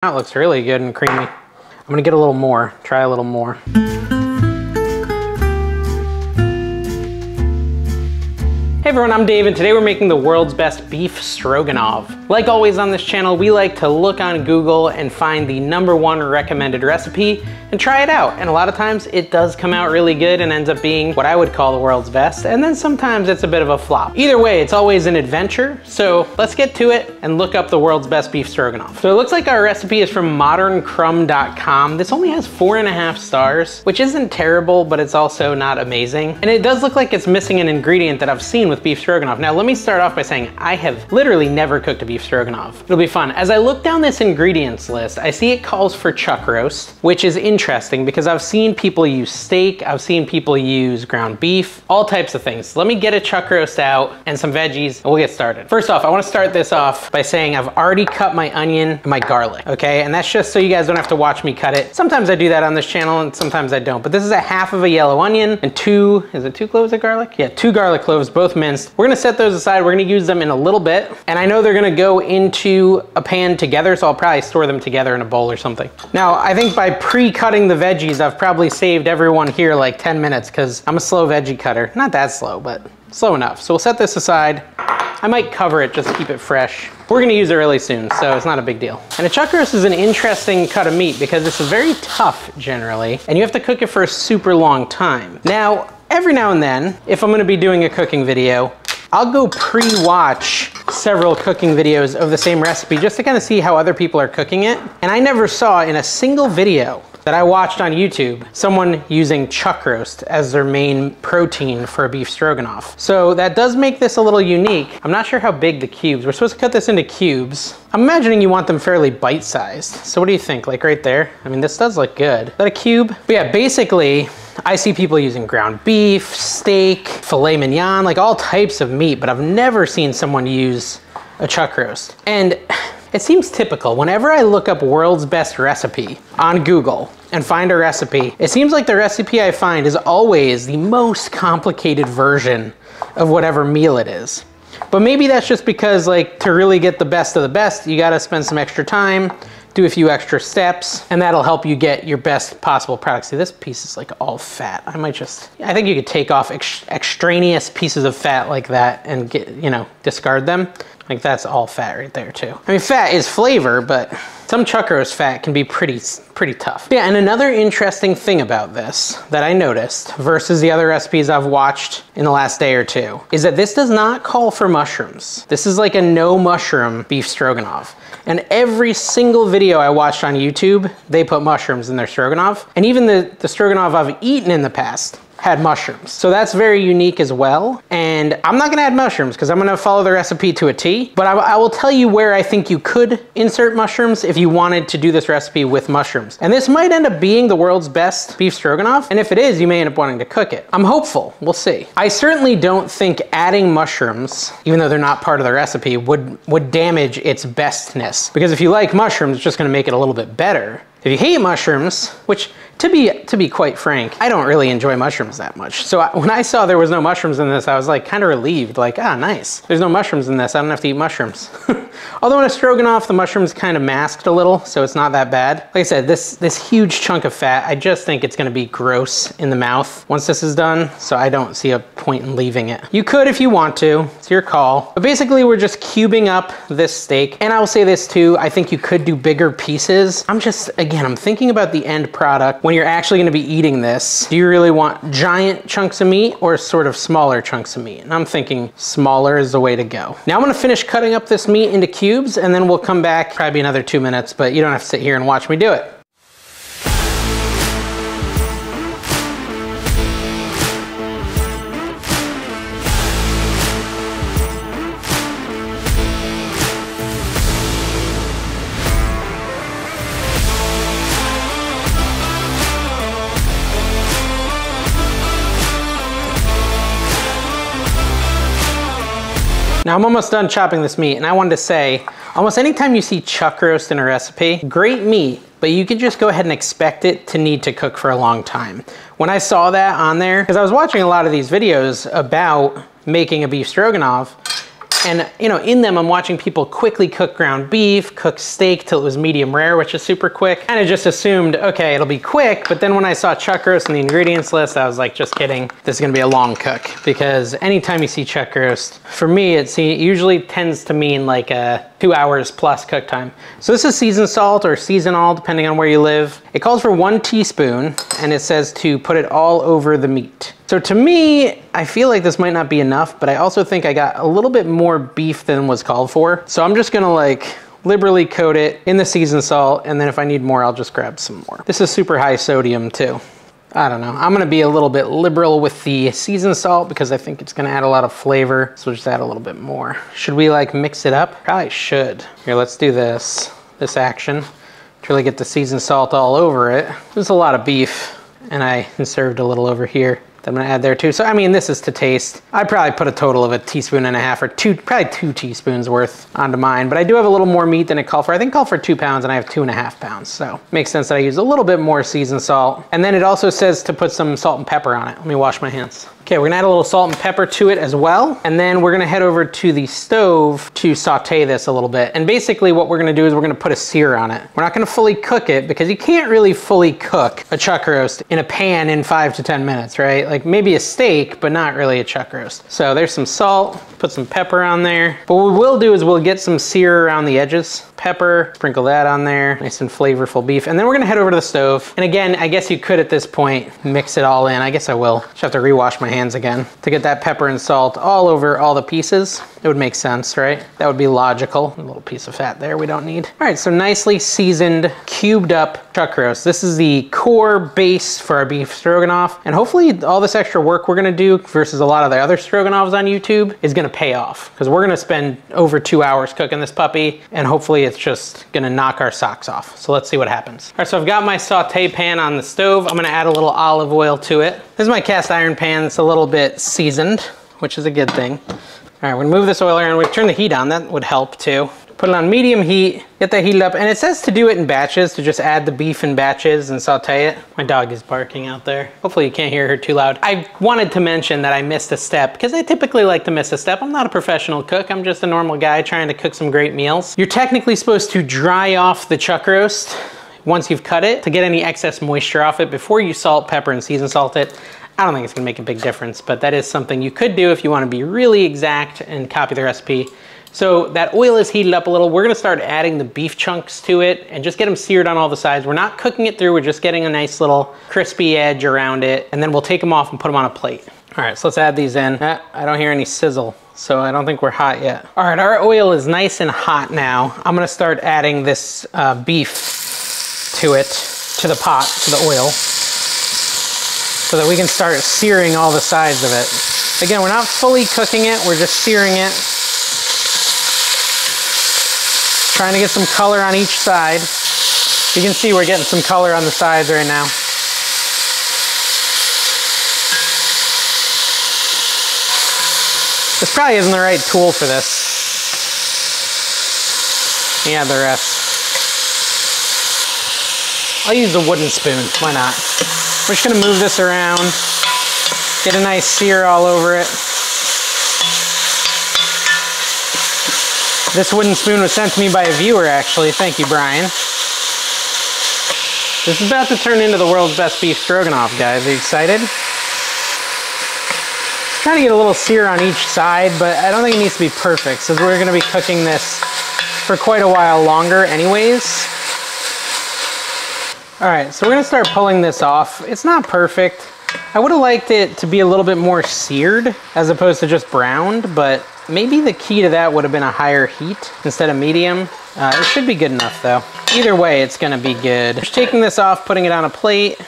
That looks really good and creamy. I'm gonna get a little more, try a little more. Hey everyone, I'm Dave, and today we're making the world's best beef stroganoff. Like always on this channel, we like to look on Google and find the #1 recommended recipe and try it out. And a lot of times it does come out really good and ends up being what I would call the world's best. And then sometimes it's a bit of a flop. Either way, it's always an adventure. So let's get to it and look up the world's best beef stroganoff. So it looks like our recipe is from moderncrumb.com. This only has 4.5 stars, which isn't terrible, but it's also not amazing. And it does look like it's missing an ingredient that I've seen with beef stroganoff. Now let me start off by saying I have literally never cooked a beef stroganoff. It'll be fun. As I look down this ingredients list, I see it calls for chuck roast, which is interesting because I've seen people use steak, I've seen people use ground beef, all types of things. Let me get a chuck roast out and some veggies and we'll get started. First off, I want to start this off by saying I've already cut my onion and my garlic, okay? And that's just so you guys don't have to watch me cut it. Sometimes I do that on this channel and sometimes I don't, but this is a half of a yellow onion and two cloves of garlic? Yeah, 2 garlic cloves, both minced. We're gonna set those aside. We're gonna use them in a little bit. And I know they're gonna go into a pan together, so I'll probably store them together in a bowl or something. Now, I think by pre-cutting the veggies, I've probably saved everyone here like 10 minutes because I'm a slow veggie cutter. Not that slow, but slow enough. So we'll set this aside. I might cover it just to keep it fresh. We're gonna use it really soon, so it's not a big deal. And a chuck roast is an interesting cut of meat because it's very tough generally, and you have to cook it for a super long time. Now, every now and then, if I'm gonna be doing a cooking video, I'll go pre-watch several cooking videos of the same recipe just to kind of see how other people are cooking it. And I never saw in a single video that I watched on YouTube someone using chuck roast as their main protein for a beef stroganoff. So that does make this a little unique. I'm not sure how big the cubes, we're supposed to cut this into cubes. I'm imagining you want them fairly bite-sized. So what do you think, like right there? I mean, this does look good. Is that a cube? But yeah, basically, I see people using ground beef, steak, filet mignon, like all types of meat, but I've never seen someone use a chuck roast. And it seems typical. Whenever I look up world's best recipe on Google and find a recipe, it seems like the recipe I find is always the most complicated version of whatever meal it is. But maybe that's just because, like, to really get the best of the best, you gotta spend some extra time, do a few extra steps, and that'll help you get your best possible product. See, this piece is like all fat. I think you could take off extraneous pieces of fat like that and discard them. Like that's all fat right there too. I mean, fat is flavor, but some chuck roast fat can be pretty tough. Yeah, and another interesting thing about this that I noticed versus the other recipes I've watched in the last day or two is that this does not call for mushrooms. This is like a no mushroom beef stroganoff. And every single video I watched on YouTube, they put mushrooms in their stroganoff. And even the stroganoff I've eaten in the past had mushrooms. So that's very unique as well. And I'm not gonna add mushrooms because I'm gonna follow the recipe to a T, but I will tell you where I think you could insert mushrooms if you wanted to do this recipe with mushrooms. And this might end up being the world's best beef stroganoff. And if it is, you may end up wanting to cook it. I'm hopeful, we'll see. I certainly don't think adding mushrooms, even though they're not part of the recipe, would damage its bestness. Because if you like mushrooms, it's just gonna make it a little bit better. If you hate mushrooms, which to be quite frank, I don't really enjoy mushrooms that much. So when I saw there was no mushrooms in this, I was like kind of relieved, like, ah, nice. There's no mushrooms in this, I don't have to eat mushrooms. Although in a stroganoff, the mushrooms kind of masked a little, so it's not that bad. Like I said, this huge chunk of fat, I just think it's gonna be gross in the mouth once this is done, so I don't see a point in leaving it. You could if you want to, it's your call. But basically we're just cubing up this steak. And I will say this too, I think you could do bigger pieces. I'm thinking about the end product. When you're actually gonna be eating this, do you really want giant chunks of meat or sort of smaller chunks of meat? And I'm thinking smaller is the way to go. Now I'm gonna finish cutting up this meat into cubes and then we'll come back, probably another 2 minutes, but you don't have to sit here and watch me do it. Now I'm almost done chopping this meat and I wanted to say, almost anytime you see chuck roast in a recipe, great meat, but you can just go ahead and expect it to need to cook for a long time. When I saw that on there, because I was watching a lot of these videos about making a beef stroganoff, And you know, in them I'm watching people quickly cook ground beef, cook steak till it was medium rare, which is super quick. Kind of just assumed, okay, it'll be quick, but then when I saw chuck roast in the ingredients list, I was like, just kidding. This is gonna be a long cook, because anytime you see chuck roast, for me, it usually tends to mean like a 2 hours plus cook time. So this is seasoned salt or seasonal, depending on where you live. It calls for 1 teaspoon, and it says to put it all over the meat. So to me, I feel like this might not be enough, but I also think I got a little bit more beef than was called for. So I'm just gonna like liberally coat it in the seasoned salt, and then if I need more, I'll just grab some more. This is super high sodium too. I don't know. I'm gonna be a little bit liberal with the seasoned salt because I think it's gonna add a lot of flavor. So we'll just add a little bit more. Should we like mix it up? Probably should. Here, let's do this action to really get the seasoned salt all over it. There's a lot of beef, and I conserved a little over here that I'm gonna add there too. So I mean, this is to taste. I probably put a total of 1.5 teaspoons or probably 2 teaspoons worth onto mine, but I do have a little more meat than it called for. I think it called for 2 pounds and I have 2.5 pounds. So makes sense that I use a little bit more seasoned salt. And then it also says to put some salt and pepper on it. Let me wash my hands. Okay, we're gonna add a little salt and pepper to it as well. And then we're gonna head over to the stove to saute this a little bit. And basically what we're gonna do is we're gonna put a sear on it. We're not gonna fully cook it because you can't really fully cook a chuck roast in a pan in 5 to 10 minutes, right? Like maybe a steak, but not really a chuck roast. So there's some salt, put some pepper on there. But what we'll do is we'll get some sear around the edges. Pepper, sprinkle that on there, nice and flavorful beef. And then we're gonna head over to the stove. And again, I guess you could at this point mix it all in. I guess I will. Just have to rewash my hands again to get that pepper and salt all over all the pieces. It would make sense, right? That would be logical. A little piece of fat there we don't need. All right, so nicely seasoned, cubed up chuck roast. This is the core base for our beef stroganoff. And hopefully all this extra work we're gonna do versus a lot of the other stroganoffs on YouTube is gonna pay off, because we're gonna spend over 2 hours cooking this puppy, and hopefully it's just gonna knock our socks off. So let's see what happens. All right, so I've got my saute pan on the stove. I'm gonna add a little olive oil to it. This is my cast iron pan. It's a little bit seasoned, which is a good thing. All right, we're gonna move this oil around. We turn the heat on, that would help too. Put it on medium heat, get that heated up, and it says to do it in batches, to just add the beef in batches and saute it. My dog is barking out there. Hopefully you can't hear her too loud. I wanted to mention that I missed a step, because I typically like to miss a step. I'm not a professional cook, I'm just a normal guy trying to cook some great meals. You're technically supposed to dry off the chuck roast once you've cut it to get any excess moisture off it before you salt, pepper, and season salt it. I don't think it's gonna make a big difference, but that is something you could do if you wanna be really exact and copy the recipe. So that oil is heated up a little. We're gonna start adding the beef chunks to it and just get them seared on all the sides. We're not cooking it through, we're just getting a nice little crispy edge around it, and then we'll take them off and put them on a plate. All right, so let's add these in. I don't hear any sizzle, so I don't think we're hot yet. All right, our oil is nice and hot now. I'm gonna start adding this beef to it, to the pot, to the oil, so that we can start searing all the sides of it. Again, we're not fully cooking it, we're just searing it. Trying to get some color on each side. You can see we're getting some color on the sides right now. This probably isn't the right tool for this. Yeah, the rest. I'll use a wooden spoon, why not? We're just gonna move this around, get a nice sear all over it. This wooden spoon was sent to me by a viewer, actually. Thank you, Brian. This is about to turn into the world's best beef stroganoff, guys. Are you excited? Trying to get a little sear on each side, but I don't think it needs to be perfect, since we're gonna be cooking this for quite a while longer anyways. All right, so we're gonna start pulling this off. It's not perfect. I would have liked it to be a little bit more seared as opposed to just browned, but maybe the key to that would have been a higher heat instead of medium. It should be good enough though. Either way, it's gonna be good. Just taking this off, putting it on a plate,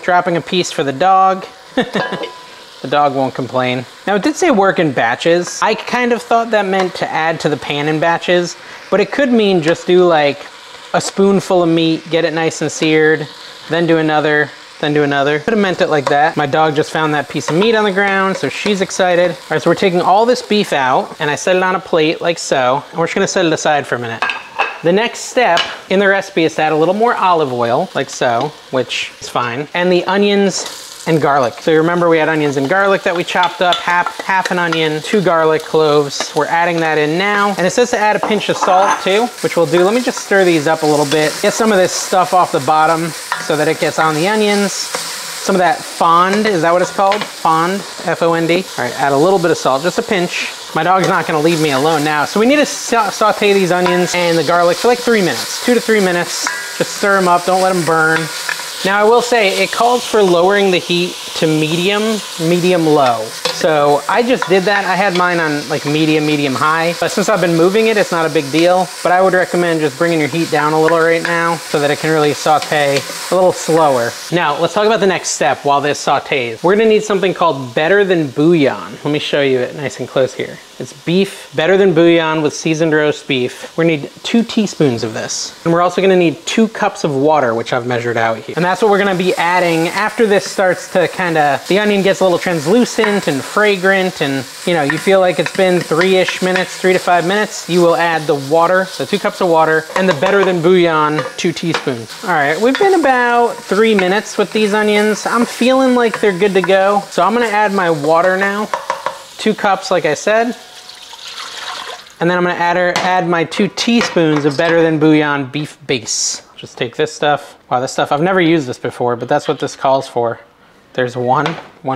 dropping a piece for the dog. The dog won't complain. Now it did say work in batches. I kind of thought that meant to add to the pan in batches, but it could mean just do like a spoonful of meat, get it nice and seared, then do another, then do another. Could have meant it like that. My dog just found that piece of meat on the ground, so she's excited. All right, so we're taking all this beef out, and I set it on a plate like so, and we're just gonna set it aside for a minute. The next step in the recipe is to add a little more olive oil, like so, which is fine. And the onions and garlic. So you remember we had onions and garlic that we chopped up, half an onion, 2 garlic cloves. We're adding that in now. And it says to add a pinch of salt too, which we'll do. Let me just stir these up a little bit. Get some of this stuff off the bottom so that it gets on the onions. Some of that fond, is that what it's called? Fond, F-O-N-D. All right, add a little bit of salt, just a pinch. My dog's not gonna leave me alone now. So we need to saute these onions and the garlic for like 3 minutes, 2 to 3 minutes. Just stir them up, don't let them burn. Now I will say, it calls for lowering the heat to medium low. So I just did that. I had mine on like medium high. But since I've been moving it, it's not a big deal. But I would recommend just bringing your heat down a little right now so that it can really saute a little slower. Now, let's talk about the next step while this sautés. We're gonna need something called Better Than Bouillon. Let me show you it nice and close here. It's beef, Better Than Bouillon with seasoned roast beef. We're gonna need 2 teaspoons of this. And we're also gonna need 2 cups of water, which I've measured out here. And that's what we're gonna be adding after this starts to the onion gets a little translucent and fragrant, and you know, you feel like it's been 3 to 5 minutes, you will add the water, so 2 cups of water, and the Better Than Bouillon, 2 teaspoons. All right, we've been about 3 minutes with these onions. I'm feeling like they're good to go. So I'm gonna add my water now, 2 cups, like I said. And then I'm gonna add my 2 teaspoons of Better Than Bouillon beef base. Just take this stuff. Wow, this stuff, I've never used this before, but that's what this calls for. There's one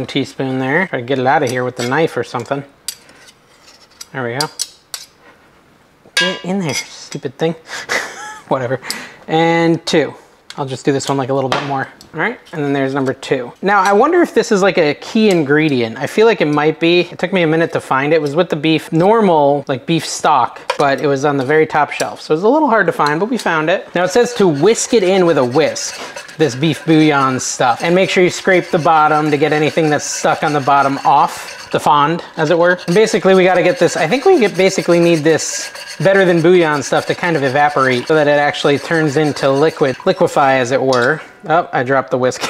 teaspoon there. Try to get it out of here with the knife or something. There we go. Get in there, stupid thing. Whatever. And 2. I'll just do this one like a little bit more. All right, and then there's number 2. Now, I wonder if this is like a key ingredient. I feel like it might be. It took me a minute to find it. It was with the beef, normal, like beef stock, but it was on the very top shelf. So it was a little hard to find, but we found it. Now it says to whisk it in with a whisk, this beef bouillon stuff. And make sure you scrape the bottom to get anything that's stuck on the bottom off. The fond, as it were. And basically, we gotta get this, I think we basically need this Better Than Bouillon stuff to kind of evaporate so that it actually turns into liquefy, as it were. Oh, I dropped the whisk.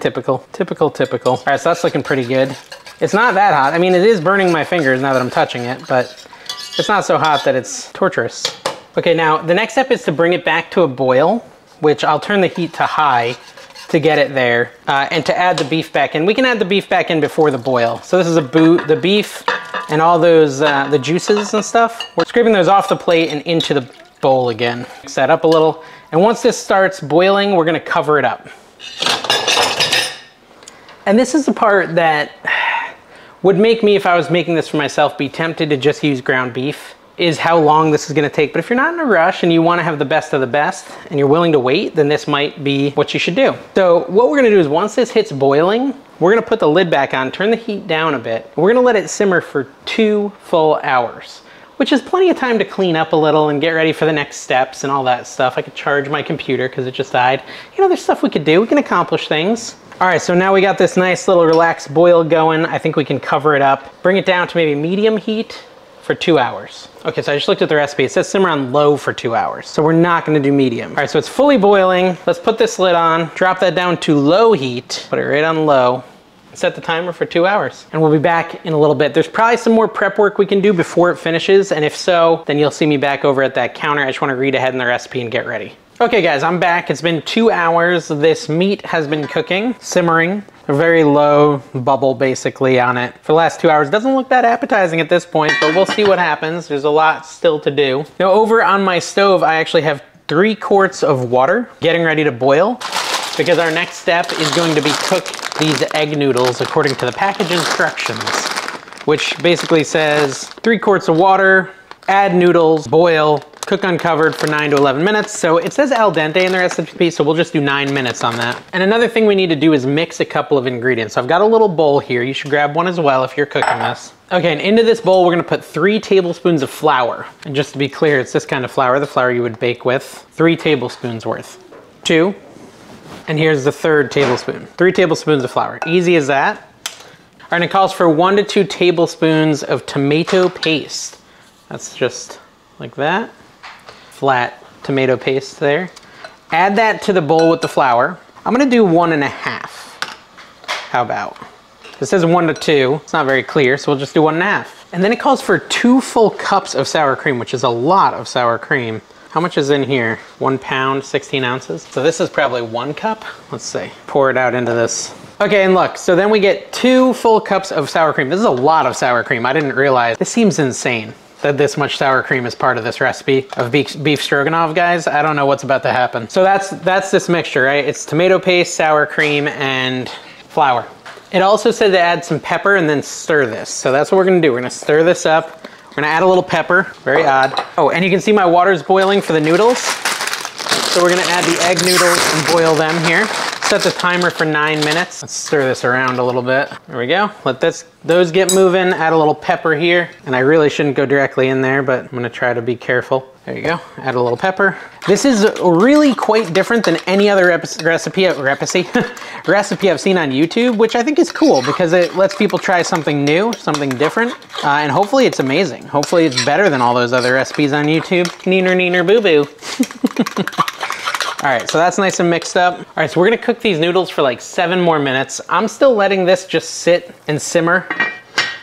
Typical. All right, so that's looking pretty good. It's not that hot. I mean, it is burning my fingers now that I'm touching it, but it's not so hot that it's torturous. Okay, now the next step is to bring it back to a boil, which I'll turn the heat to high to get it there, and to add the beef back in. We can add the beef back in before the boil. So this is the beef and all those, the juices and stuff. We're scraping those off the plate and into the bowl again. Mix that up a little. And once this starts boiling, we're gonna cover it up. And this is the part that would make me, if I was making this for myself, be tempted to just use ground beef, is how long this is gonna take. But if you're not in a rush and you wanna have the best of the best and you're willing to wait, then this might be what you should do. So what we're gonna do is once this hits boiling, we're gonna put the lid back on, turn the heat down a bit. We're gonna let it simmer for 2 full hours, which is plenty of time to clean up a little and get ready for the next steps and all that stuff. I could charge my computer because it just died. You know, there's stuff we could do. We can accomplish things. All right, so now we got this nice little relaxed boil going. I think we can cover it up, bring it down to maybe medium heat for 2 hours. Okay, so I just looked at the recipe. It says simmer on low for 2 hours. So we're not gonna do medium. All right, so it's fully boiling. Let's put this lid on, drop that down to low heat, put it right on low, set the timer for 2 hours. And we'll be back in a little bit. There's probably some more prep work we can do before it finishes. And if so, then you'll see me back over at that counter. I just wanna read ahead in the recipe and get ready. Okay guys, I'm back. It's been 2 hours. This meat has been cooking, simmering. A very low bubble basically on it for the last 2 hours. Doesn't look that appetizing at this point, but we'll see what happens. There's a lot still to do. Now over on my stove, I actually have 3 quarts of water getting ready to boil, because our next step is going to be cook these egg noodles according to the package instructions, which basically says 3 quarts of water, add noodles, boil, cook uncovered for 9 to 11 minutes. So it says al dente in the recipe, so we'll just do 9 minutes on that. And another thing we need to do is mix a couple of ingredients. So I've got a little bowl here. You should grab one as well if you're cooking this. Okay, and into this bowl, we're gonna put 3 tablespoons of flour. And just to be clear, it's this kind of flour, the flour you would bake with. 3 tablespoons worth. 2, and here's the 3rd tablespoon. 3 tablespoons of flour, easy as that. All right, and it calls for 1 to 2 tablespoons of tomato paste. That's just like that. Flat tomato paste there. Add that to the bowl with the flour. I'm gonna do 1.5. How about? It says 1 to 2. It's not very clear, so we'll just do 1.5. And then it calls for 2 full cups of sour cream, which is a lot of sour cream. How much is in here? 1 pound, 16 ounces. So this is probably 1 cup. Let's see, pour it out into this. Okay, and look, so then we get 2 full cups of sour cream. This is a lot of sour cream. I didn't realize. This seems insane that this much sour cream is part of this recipe of beef stroganoff, guys. I don't know what's about to happen. So that's this mixture, right? It's tomato paste, sour cream, and flour. It also said to add some pepper and then stir this. So that's what we're gonna do. We're gonna stir this up. We're gonna add a little pepper, very odd. Oh, and you can see my water's boiling for the noodles. So we're gonna add the egg noodles and boil them here. Set the timer for 9 minutes. Let's stir this around a little bit. There we go. Let those get moving. Add a little pepper here. And I really shouldn't go directly in there, but I'm gonna try to be careful. There you go. Add a little pepper. This is really quite different than any other recipe I've seen on YouTube, which I think is cool because it lets people try something new, something different, and hopefully it's amazing. Hopefully it's better than all those other recipes on YouTube. Neener, neener, boo boo. All right, so that's nice and mixed up. All right, so we're gonna cook these noodles for like 7 more minutes. I'm still letting this just sit and simmer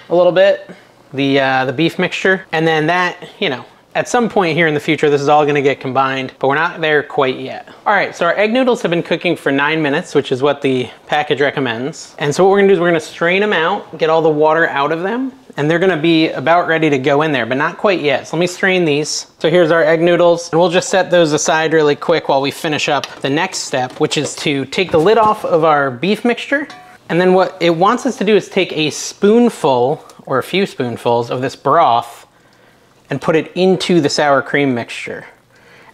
a little bit, the beef mixture. And then that, you know, at some point here in the future, this is all gonna get combined, but we're not there quite yet. All right, so our egg noodles have been cooking for 9 minutes, which is what the package recommends. And so what we're gonna do is we're gonna strain them out, get all the water out of them, and they're gonna be about ready to go in there, but not quite yet. So let me strain these. So here's our egg noodles, and we'll just set those aside really quick while we finish up the next step, which is to take the lid off of our beef mixture. And then what it wants us to do is take a spoonful, or a few spoonfuls, of this broth and put it into the sour cream mixture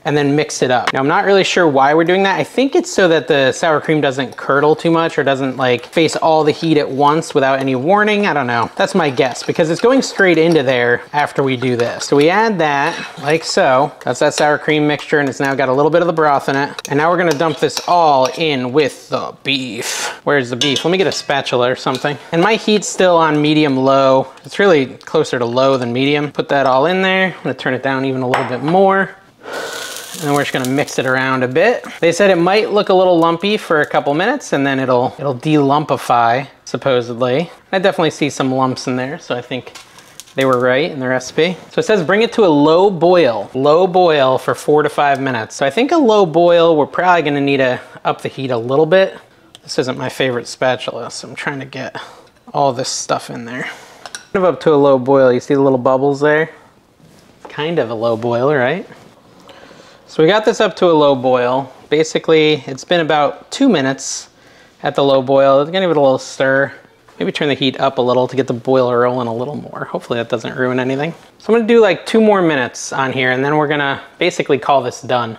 and then mix it up. Now, I'm not really sure why we're doing that. I think it's so that the sour cream doesn't curdle too much or doesn't like face all the heat at once without any warning. I don't know. That's my guess because it's going straight into there after we do this. So we add that like so. That's that sour cream mixture and it's now got a little bit of the broth in it. And now we're gonna dump this all in with the beef. Where's the beef? Let me get a spatula or something. And my heat's still on medium low. It's really closer to low than medium. Put that all in there. I'm gonna turn it down even a little bit more. And then we're just gonna mix it around a bit. They said it might look a little lumpy for a couple minutes and then it'll de-lumpify, supposedly. I definitely see some lumps in there, so I think they were right in the recipe. So it says bring it to a low boil for 4 to 5 minutes. So I think a low boil, we're probably gonna need to up the heat a little bit. This isn't my favorite spatula, so I'm trying to get all this stuff in there. Kind of up to a low boil, you see the little bubbles there? Kind of a low boil, right? So we got this up to a low boil. Basically, it's been about 2 minutes at the low boil. It's gonna give it a little stir. Maybe turn the heat up a little to get the boiler rolling a little more. Hopefully that doesn't ruin anything. So I'm gonna do like 2 more minutes on here and then we're gonna basically call this done.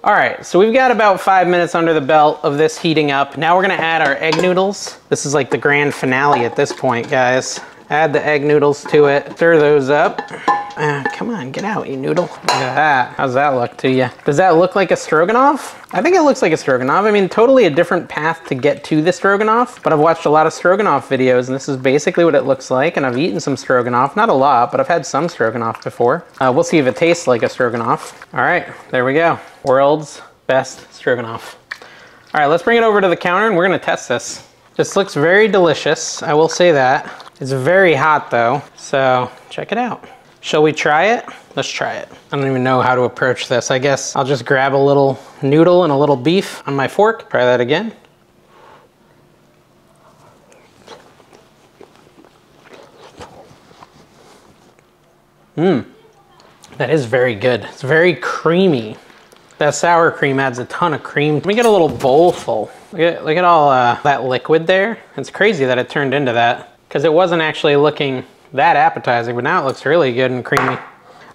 All right, so we've got about 5 minutes under the belt of this heating up. Now we're gonna add our egg noodles. This is like the grand finale at this point, guys. Add the egg noodles to it, stir those up. Come on, get out, you noodle. Look at that. How's that look to you? Does that look like a stroganoff? I think it looks like a stroganoff. I mean, totally a different path to get to the stroganoff, but I've watched a lot of stroganoff videos and this is basically what it looks like. And I've eaten some stroganoff, not a lot, but I've had some stroganoff before. We'll see if it tastes like a stroganoff. All right, there we go. World's best stroganoff. All right, let's bring it over to the counter and we're gonna test this. This looks very delicious, I will say that. It's very hot though, so check it out. Shall we try it? Let's try it. I don't even know how to approach this. I guess I'll just grab a little noodle and a little beef on my fork. Try that again. That is very good. It's very creamy. That sour cream adds a ton of cream. Let me get a little bowl full. Look at all that liquid there. It's crazy that it turned into that because it wasn't actually looking that appetizing, but now it looks really good and creamy. I'm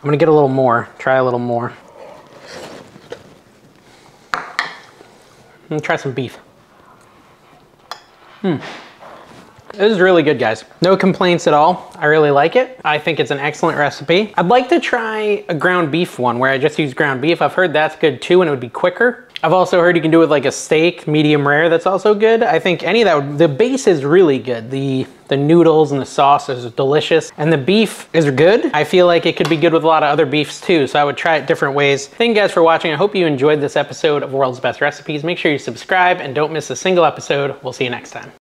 gonna get a little more, try a little more. I'm gonna try some beef. This is really good, guys. No complaints at all. I really like it. I think it's an excellent recipe. I'd like to try a ground beef one where I just use ground beef. I've heard that's good too and it would be quicker. I've also heard you can do it with like a steak, medium rare, that's also good. I think any of that, the base is really good. The noodles and the sauce is delicious and the beef is good. I feel like it could be good with a lot of other beefs too, so I would try it different ways. Thank you guys for watching. I hope you enjoyed this episode of World's Best Recipes. Make sure you subscribe and don't miss a single episode. We'll see you next time.